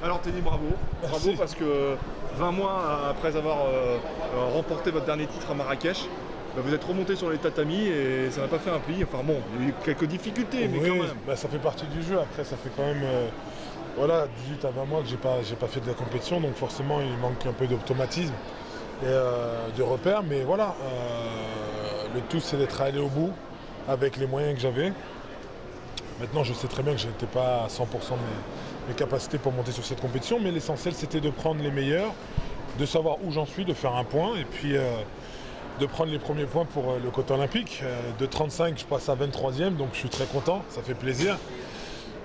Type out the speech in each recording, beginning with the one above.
Alors Teddy, bravo. Bravo parce que 20 mois après avoir remporté votre dernier titre à Marrakech, vous êtes remonté sur les tatamis et ça n'a pas fait un pli. Enfin bon, il y a eu quelques difficultés, mais Oui, quand même. ça fait partie du jeu. Après, ça fait quand même 18 à 20 mois que j'ai pas fait de la compétition, donc forcément il manque un peu d'automatisme et de repères. Mais voilà, le tout c'est d'être allé au bout avec les moyens que j'avais. Maintenant, je sais très bien que je n'étais pas à 100% de mes capacités pour monter sur cette compétition, mais l'essentiel c'était de prendre les meilleurs, de savoir où j'en suis, de faire un point et puis de prendre les premiers points pour le côté olympique. De 35, je passe à 23e, donc je suis très content, ça fait plaisir.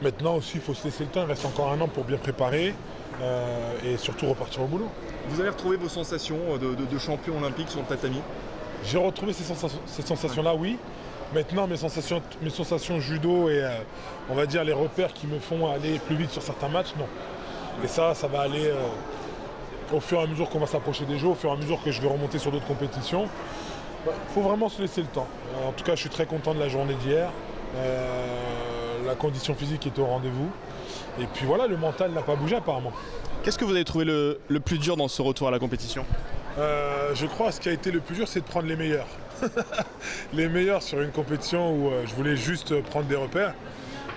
Maintenant aussi, il faut se laisser le temps, il reste encore un an pour bien préparer et surtout repartir au boulot. Vous avez retrouvé vos sensations de champion olympique sur le tatami? J'ai retrouvé ces sensations-là, oui. Maintenant, mes sensations judo et on va dire les repères qui me font aller plus vite sur certains matchs, non. Et ça va aller au fur et à mesure qu'on va s'approcher des jeux, au fur et à mesure que je vais remonter sur d'autres compétitions. Il faut vraiment se laisser le temps. En tout cas, je suis très content de la journée d'hier. La condition physique est au rendez-vous. Et puis voilà, le mental n'a pas bougé apparemment. Qu'est-ce que vous avez trouvé le plus dur dans ce retour à la compétition? Je crois que ce qui a été le plus dur, c'est de prendre les meilleurs. Les meilleurs sur une compétition où je voulais juste prendre des repères.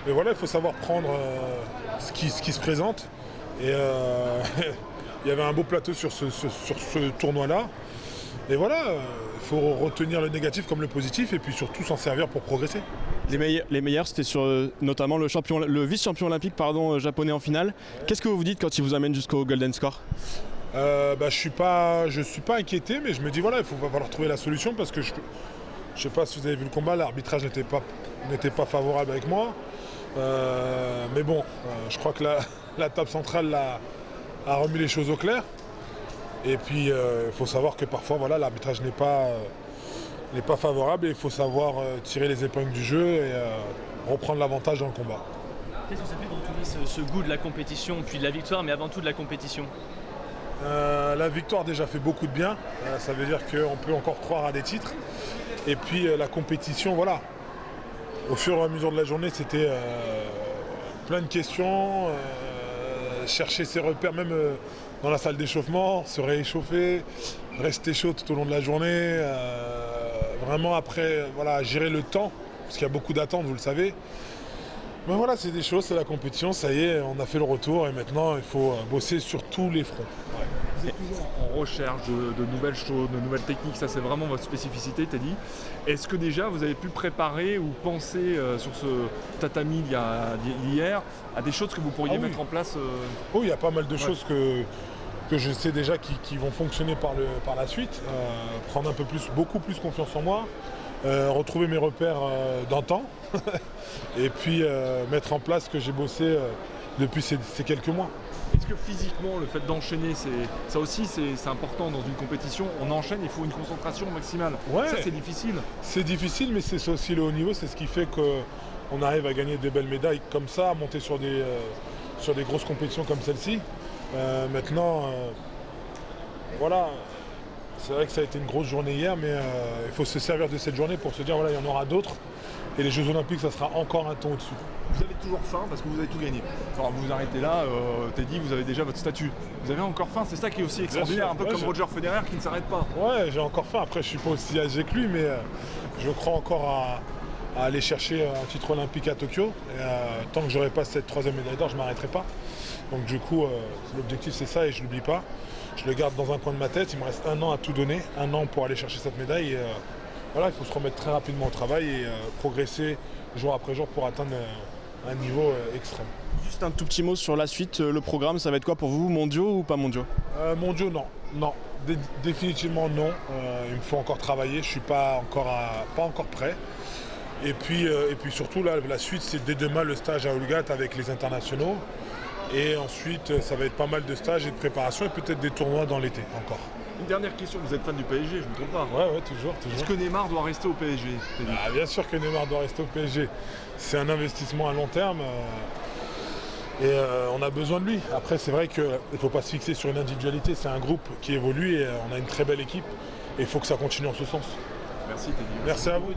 Mais voilà, il faut savoir prendre ce qui se présente. Et il y avait un beau plateau sur ce tournoi-là. Et voilà, il faut retenir le négatif comme le positif et puis surtout s'en servir pour progresser. Les meilleurs, c'était sur notamment le vice-champion olympique japonais en finale. Qu'est-ce que vous vous dites quand il vous amène jusqu'au Golden Score? Je suis pas inquiété, mais je me dis voilà, il va falloir trouver la solution parce que je sais pas si vous avez vu le combat, l'arbitrage n'était pas favorable avec moi. Mais bon, je crois que la table centrale a remis les choses au clair. Et puis il faut savoir que parfois voilà, l'arbitrage n'est pas favorable et il faut savoir tirer les épingles du jeu et reprendre l'avantage dans le combat. Qu'est-ce que ça fait de retrouver ce goût de la compétition, puis de la victoire, mais avant tout de la compétition? La victoire déjà fait beaucoup de bien, ça veut dire qu'on peut encore croire à des titres. Et puis la compétition, voilà. Au fur et à mesure de la journée, c'était plein de questions, chercher ses repères même dans la salle d'échauffement, se rééchauffer, rester chaud tout au long de la journée. Vraiment après, voilà, gérer le temps, parce qu'il y a beaucoup d'attentes, vous le savez. Mais voilà, c'est des choses, c'est la compétition, ça y est, on a fait le retour et maintenant il faut bosser sur tous les fronts. Vous êtes toujours en recherche de nouvelles choses, de nouvelles techniques, ça c'est vraiment votre spécificité, Teddy. Est-ce que déjà vous avez pu préparer ou penser sur ce tatami d'hier à des choses que vous pourriez mettre en place Oui, il y a pas mal de choses que je sais déjà qui vont fonctionner par la suite. Prendre beaucoup plus confiance en moi, retrouver mes repères d'antan et puis mettre en place ce que j'ai bossé depuis ces quelques mois. Est-ce que physiquement, le fait d'enchaîner, ça aussi c'est important dans une compétition? On enchaîne, il faut une concentration maximale. Ouais, ça c'est difficile. C'est difficile, mais c'est aussi le haut niveau, c'est ce qui fait qu'on arrive à gagner des belles médailles comme ça, à monter sur des grosses compétitions comme celle-ci. Maintenant, voilà, c'est vrai que ça a été une grosse journée hier, mais il faut se servir de cette journée pour se dire voilà, il y en aura d'autres. Et les Jeux Olympiques, ça sera encore un ton au-dessus. Vous avez toujours faim parce que vous avez tout gagné. Alors vous vous arrêtez là, Teddy, vous avez déjà votre statut. Vous avez encore faim, c'est ça qui est aussi extraordinaire, un peu comme Roger Federer qui ne s'arrête pas. Ouais, j'ai encore faim. Après, je suis pas aussi âgé que lui, mais je crois encore à aller chercher un titre olympique à Tokyo. Et, tant que j'aurai pas cette 3e médaille d'or, je m'arrêterai pas. Donc du coup, l'objectif c'est ça et je l'oublie pas. Je le garde dans un coin de ma tête. Il me reste un an à tout donner, un an pour aller chercher cette médaille. Et, voilà, il faut se remettre très rapidement au travail et progresser jour après jour pour atteindre un niveau extrême. Juste un tout petit mot sur la suite, le programme, ça va être quoi pour vous? Mondiaux ou pas mondiaux? Mondiaux, non. Définitivement non. Il me faut encore travailler, je suis pas encore prêt. Et puis surtout là, la suite c'est dès demain le stage à Olgat avec les internationaux. Et ensuite ça va être pas mal de stages et de préparation et peut-être des tournois dans l'été encore. Une dernière question, vous êtes fan du PSG, je ne me trompe pas? Ouais, toujours. Est-ce que Neymar doit rester au PSG, Teddy? Bien sûr que Neymar doit rester au PSG. C'est un investissement à long terme et on a besoin de lui. Après, c'est vrai qu'il ne faut pas se fixer sur une individualité, c'est un groupe qui évolue et on a une très belle équipe et il faut que ça continue en ce sens. Merci Teddy. Merci à vous.